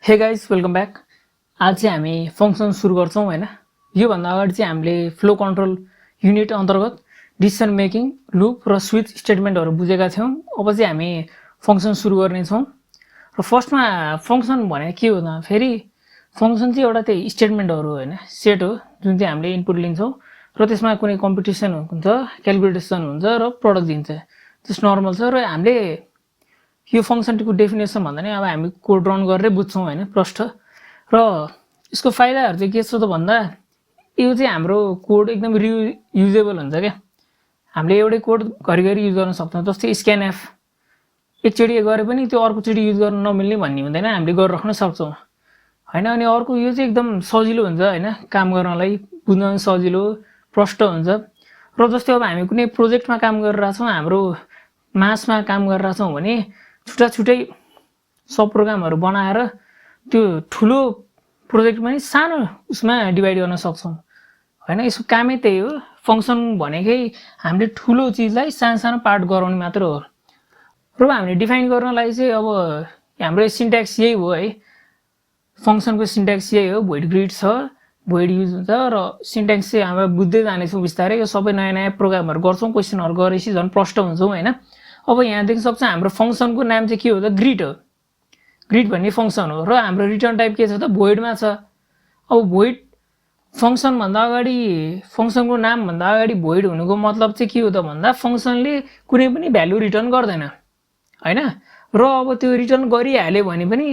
Hey guys welcome back. आज चाहिँ हामी फङ्सन सुरु गर्छौँ हैन। योभन्दा अगाडि चाहिँ हामीले फ्लो कन्ट्रोल युनिट अन्तर्गत डिसिसन मेकिङ लुप र स्विच स्टेटमेन्टहरू बुझेका थियौँ। अब चाहिँ हामी फङ्सन सुरु गर्नेछौँ। र फर्स्टमा फङ्सन भने के हो त फेरि फङ्सन चाहिँ एउटा त्यही स्टेटमेन्टहरू हो हैन, सेट हो जुन चाहिँ हामीले इनपुट लिन्छौँ र त्यसमा कुनै कम्पिटिसन हुन्छ, क्यालकुलेसन हुन्छ र प्रडक्ट दिन्छ। त्यस नर्मल छ र हामीले यो फङ्सनको डेफिनेसन भन्दा नि अब हामी कोड रन गरेर बुझ्छौँ हैन प्रष्ट। र यसको फाइदाहरू चाहिँ के छ त भन्दा यो चाहिँ हाम्रो कोड एकदम रियुजेबल हुन्छ क्या। हामीले एउटै कोड घरिघरि युज गर्न सक्छौँ। जस्तै स्क्यानएफ एकचोटि गरे पनि त्यो अर्कोचोटि युज गर्न नमिल्ने भन्ने हुँदैन, हामीले गरेर राख्न सक्छौँ हैन। अनि अर्को यो चाहिँ एकदम सजिलो हुन्छ हैन, काम गर्नलाई बुझ्न सजिलो प्रष्ट हुन्छ। र जस्तै अब हामी कुनै प्रोजेक्टमा काम गरिरहेछौँ, हाम्रो मासमा काम गरिरहेछौँ भने छुट्टा छुट्टै सब प्रोग्रामहरू बनाएर त्यो ठुलो प्रोजेक्ट पनि सानो उसमा डिभाइड गर्न सक्छौँ हैन। यसको कामै त्यही हो। फङ्सन भनेकै हामीले ठुलो चिजलाई सानो सानो पार्ट गराउने मात्र हो। र हामीले डिफाइन गर्नलाई चाहिँ अब हाम्रो सिन्ट्याक्स यही हो है। फङ्सनको सिन्ट्याक्स यही हो, भोइड ग्रिड छ, भोइड युज हुन्छ र सिन्ट्याक्स चाहिँ हामी बुझ्दै जानेछौँ बिस्तारै। यो सबै नयाँ नयाँ प्रोग्रामहरू गर्छौँ, क्वेसनहरू गरेपछि झन् प्रष्ट हुन्छौँ हैन। अब यहाँ देख्न सक्छ हाम्रो फङ्सनको नाम चाहिँ के हो त, ग्रिड हो। ग्रिड भन्ने फङ्सन हो र हाम्रो रिटर्न टाइप के छ त, भोइडमा छ। अब भोइड फङ्सनभन्दा अगाडि फङ्सनको नामभन्दा अगाडि भोइड हुनुको मतलब चाहिँ के हो त भन्दा फङ्सनले कुनै पनि भ्यालु रिटर्न गर्दैन हैन। र अब त्यो रिटर्न गरिहाल्यो भने पनि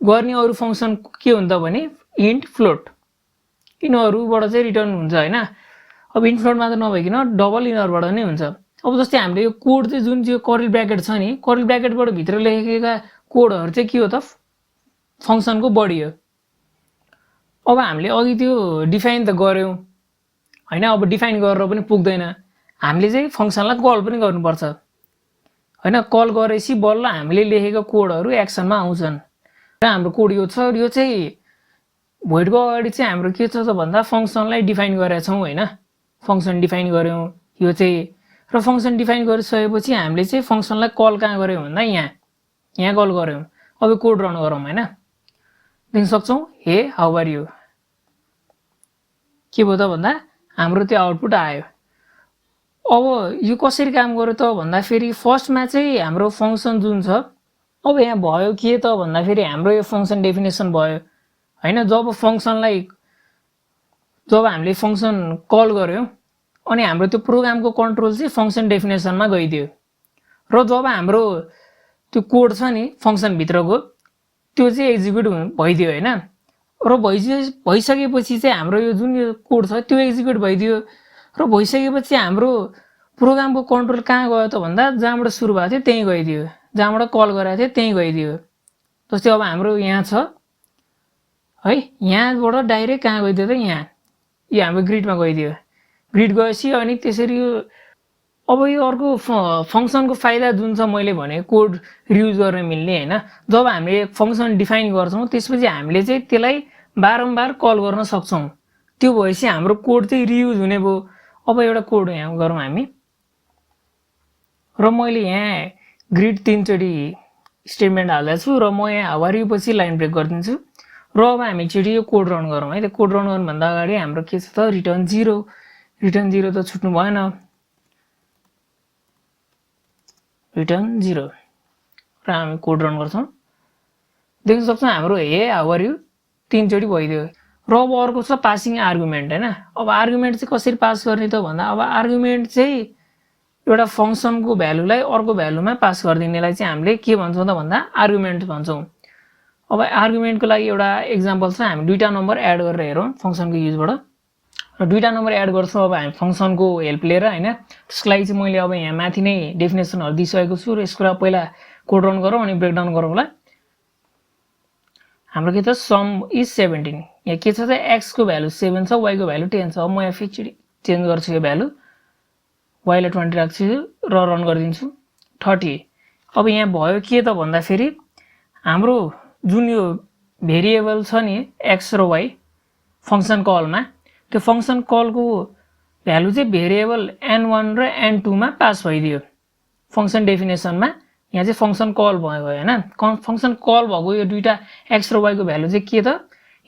गर्ने अरू फङ्सन के हुन्छ भने इन्ट फ्लोट, यिनीहरूबाट चाहिँ रिटर्न हुन्छ हैन। अब इन्ट फ्लोट मात्र नभइकन डबल यिनीहरूबाट नै हुन्छ। अब जस्तै हामीले यो कोड चाहिँ जुन चाहिँ कर्ली ब्र्याकेट छ नि, कर्ली ब्र्याकेटबाट भित्र लेखेका कोडहरू चाहिँ के हो त, फङ्सनको बडी हो। अब हामीले अघि त्यो डिफाइन त गर्यौँ हैन। अब डिफाइन गरेर पनि पुग्दैन, हामीले चाहिँ फङ्सनलाई कल पनि गर्नुपर्छ हैन। कल गरेपछि बल्ल हामीले लेखेको कोडहरू एक्सनमा आउँछन्। र हाम्रो कोड यो छ। यो चाहिँ भोइडको अगाडि चाहिँ हाम्रो के छ त भन्दा फङ्सनलाई डिफाइन गरेका छौँ हैन। फङ्सन डिफाइन गर्यौँ यो चाहिँ, र फङ्सन डिफाइन गरिसकेपछि हामीले चाहिँ फङ्सनलाई कल कहाँ गऱ्यौँ भन्दा यहाँ कल गऱ्यौँ। अब कोड रन गरौँ हैन। देख्न सक्छौँ हे हाउ आर यु, के भयो त भन्दा हाम्रो त्यो आउटपुट आयो। अब यो कसरी काम गर्यो त भन्दा फेरि फर्स्टमा चाहिँ हाम्रो फङ्सन जुन छ, अब यहाँ भयो के त भन्दा फेरि हाम्रो यो फङ्सन डेफिनेसन भयो हैन। जब हामीले फङ्सन कल गर्यौँ अनि हाम्रो त्यो प्रोग्रामको कन्ट्रोल चाहिँ फङ्सन डेफिनेसनमा गइदियो। र जब हाम्रो त्यो कोड छ नि फङ्सनभित्रको त्यो चाहिँ एक्जिक्युट भइदियो हैन। र भइसकेपछि चाहिँ हाम्रो यो जुन यो कोड छ त्यो एक्जिक्युट भइदियो। र भइसकेपछि हाम्रो प्रोग्रामको कन्ट्रोल कहाँ गयो त भन्दा जहाँबाट सुरु भएको थियो त्यहीँ गइदियो, जहाँबाट कल गरेको थियो त्यहीँ गइदियो। जस्तै अब हाम्रो यहाँ छ है, यहाँबाट डाइरेक्ट कहाँ गइदियो त, यहाँ यो हाम्रो ग्रिडमा गइदियो। ग्रिड गएपछि अनि त्यसरी यो अब यो अर्को फङ्सनको फाइदा जुन छ मैले भने कोड रियुज गर्न मिल्ने हैन। जब हामीले फङ्सन डिफाइन गर्छौँ त्यसपछि हामीले चाहिँ त्यसलाई बारम्बार कल गर्न सक्छौँ। त्यो भएपछि हाम्रो कोड चाहिँ रियुज हुने भयो। अब एउटा कोड यहाँ गरौँ हामी, र मैले यहाँ ग्रिड 3 चोटि स्टेटमेन्ट हाल्दै छु र म यहाँ हाउ आर यु पछि लाइन ब्रेक गरिदिन्छु। र अब हामी एकचोटि यो कोड रन गरौँ है। त्यो कोड रन गर्नुभन्दा अगाडि हाम्रो के छ त, रिटर्न 0 त छुट्नु भएन, रिटर्न 0 र हामी कोड रन गर्छौँ। देख्न सक्छौँ हाम्रो हे हाउ आर यु 3 चोटि भइदियो। र अब अर्को छ पासिङ आर्गुमेन्ट हैन। अब आर्गुमेन्ट चाहिँ कसरी पास गर्ने त भन्दा अब आर्गुमेन्ट चाहिँ एउटा फङ्सनको भ्यालुलाई अर्को भ्यालुमा पास गरिदिनेलाई चाहिँ हामीले के भन्छौँ त भन्दा आर्गुमेन्ट भन्छौँ। अब आर्गुमेन्टको लागि एउटा एक्जाम्पल छ, हामी दुईटा नम्बर एड गरेर हेरौँ फङ्सनको युजबाट। र दुईटा नम्बर एड गर्छौँ अब हामी फङ्सनको हेल्प लिएर हैन। त्यसको लागि चाहिँ मैले अब यहाँ माथि नै डेफिनेसनहरू दिइसकेको छु र यसको पहिला कोड रन गरौँ अनि ब्रेकडाउन गरौँ होला। हाम्रो के छ, सम इज 17। यहाँ के छ त, एक्सको भ्यालु 7 छ, वाईको भ्यालु 10 छ। अब म यहाँ फेरि चेन्ज गर्छु यो भ्यालु, वाईलाई 20 राख्छु र रन गरिदिन्छु 30। अब यहाँ भयो के त भन्दा फेरि हाम्रो जुन यो भेरिएबल छ नि एक्स र वाई फङ्सन कलमा, त्यो फङ्सन कलको भ्यालु चाहिँ भेरिएबल n1 र n2 मा पास भइदियो। फङ्सन डेफिनेसनमा यहाँ चाहिँ फंक्सन कल भयो हैन फंक्सन कल भएको यो दुईटा x र y को भ्यालु चाहिँ के त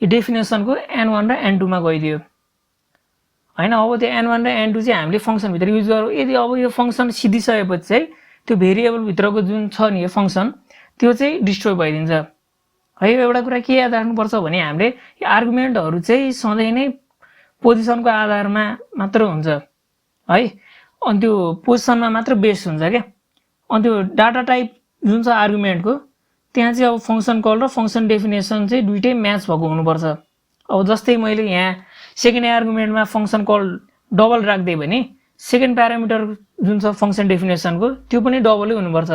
यो डेफिनेसनको n1 र n2 मा गइदियो हैन अब त्यो n1 र n2 चाहिँ हामीले फंक्सन भित्र युज गरौँ यदि अब यो फंक्सन सिधिसकेपछि चाहिँ त्यो भेरिएबल भित्रको जुन छ नि यो फंक्सन त्यो चाहिँ डिस्ट्रोय भइदिन्छ है एउटा कुरा के याद राख्नुपर्छ भने हामीले यो आर्गुमेन्टहरु चाहिँ सधैँ नै पोजिसनको आधारमा मात्र हुन्छ है अनि त्यो पोजिसनमा मात्र बेस हुन्छ के अनि त्यो डाटा टाइप जुन छ आर्गुमेन्टको त्यहाँ चाहिँ अब फंक्सन कल र फंक्सन डेफिनेसन चाहिँ दुईटै म्याच भएको हुनुपर्छ अब जस्तै मैले यहाँ सेकेन्ड आर्गुमेन्टमा फंक्सन कल डबल राख्दै भने सेकेन्ड प्यारामिटर जुन छ फंक्सन डेफिनेसनको त्यो पनि डबलै हुनुपर्छ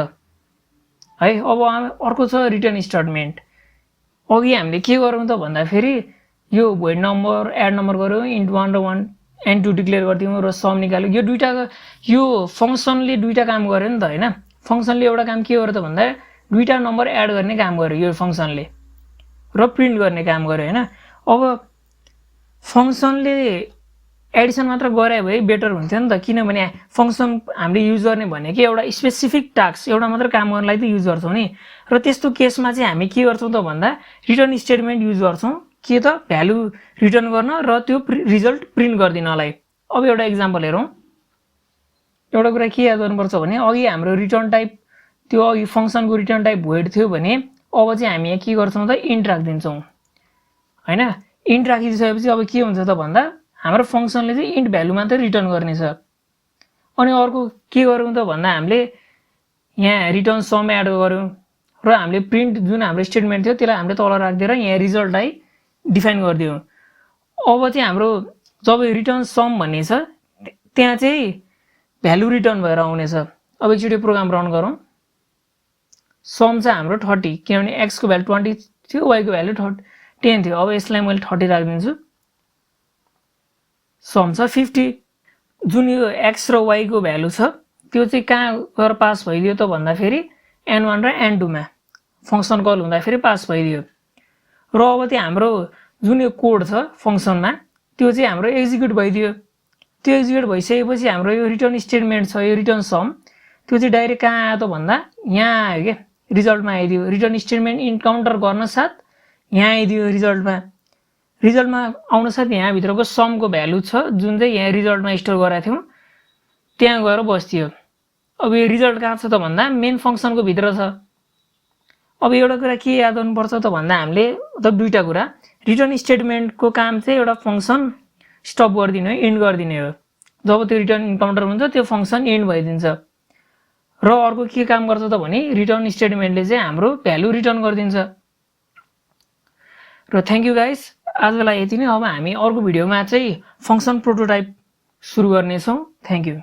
है अब अर्को छ रिटर्न स्टेटमेन्ट अघि हामीले के गरौँ त भन्दा फेरि यो भोइड नम्बर एड नम्बर गर्यौं int 1 र 1 n2 डिक्लेयर गर्दियौं र सम निकाल्यो यो दुईटा यो फंक्सनले दुईटा काम गर्यो नि त हैन फंक्सनले एउटा काम के गर्यो त भन्दा दुईटा नम्बर एड गर्ने काम गर्यो यो फंक्सनले र प्रिन्ट गर्ने काम गर्यो हैन अब फंक्सनले एडिसन मात्र गरे भए बेटर हुन्थ्यो नि त किनभने फंक्सन हामीले युज गर्ने भनेको एउटा स्पेसिफिक टास्क एउटा मात्र काम गर्नलाई त युज गर्छौं नि र त्यस्तो केसमा चाहिँ हामी के गर्छौं त भन्दा रिटर्न स्टेटमेन्ट युज गर्छौं के त भ्यालु रिटर्न गर्न र त्यो रिजल्ट प्रिन्ट गर्दिनलाई अब एउटा एक्जाम्पल हेरौं एउटा कुरा के याद गर्नुपर्छ भने अघि हाम्रो रिटर्न टाइप त्यो अघि फंक्सनको रिटर्न टाइप भोइड थियो भने अब चाहिँ हामी यहाँ के गर्छौं त इन्ट राख्दिन्छौं हैन इन्ट राखिसकेपछि अब के हुन्छ त भन्दा हाम्रो फंक्सनले चाहिँ इन्ट भ्यालु मात्र रिटर्न गर्ने छ अनि अर्को के गरौँ त भन्दा हामीले यहाँ रिटर्न सम एड गर्यौं र हामीले प्रिन्ट जुन हाम्रो स्टेटमेन्ट थियो त्यसलाई हामीले तल राख्दिएर यहाँ रिजल्टलाई डिफाइन गर्दियौं अब चाहिँ हाम्रो जब रिटर्न सम भन्ने छ त्यहाँ चाहिँ भ्यालु रिटर्न भएर आउने छ अब एकचोटी प्रोग्राम रन गरौँ सम चाहिँ हाम्रो 30 किनभने x को भ्यालु 20 थियो y को भ्यालु 10 थियो अब यसलाई मैले 30 राख्दिन्छु सम छ 50 जुन यो x र y को भ्यालु छ त्यो चाहिँ कहाँ गएर पास भइदियो त भन्दा फेरि n1 र n2 मा फंक्सन कल हुँदा फेरि पास भइदियो र अब चाहिँ हाम्रो जुन यो कोड छ फंक्सनमा त्यो चाहिँ हाम्रो एक्जिक्युट भइदियो त्यो एक्जिक्युट भइसकेपछि हाम्रो यो रिटर्न स्टेटमेन्ट छ यो रिटर्न सम त्यो चाहिँ डाइरेक्ट कहाँ आयो त भन्दा यहाँ आयो के रिजल्टमा आइदियो रिटर्न स्टेटमेन्ट इन्काउन्टर गर्न साथ यहाँ आइदियो रिजल्टमा आउन साथ यहाँ भित्रको समको भ्यालु छ जुन चाहिँ यहाँ रिजल्टमा स्टोर गराएको थियौ त्यहाँ गएर बस्दियो अब यो रिजल्ट कहाँ छ त भन्दा मेन फंक्सनको भित्र छ अब एउटा कुरा के याद गर्नुपर्छ त भन्दा हामीले मतलब दुईटा कुरा रिटर्न स्टेटमेन्टको काम चाहिँ एउटा फंक्सन स्टप गर्दिने हो इन्ड गर्दिने हो जब त्यो रिटर्न इन्काउन्टर हुन्छ त्यो फंक्सन इन्ड भइदिन्छ र अर्को के काम गर्छ त भने रिटर्न स्टेटमेन्टले चाहिँ हाम्रो भ्यालु रिटर्न गर्दिन्छ र थ्यांक यू गाइस आजलाई यति नै अब हामी अर्को भिडियोमा चाहिँ फंक्सन प्रोटोटाइप सुरु गर्ने छौं थ्यांक यू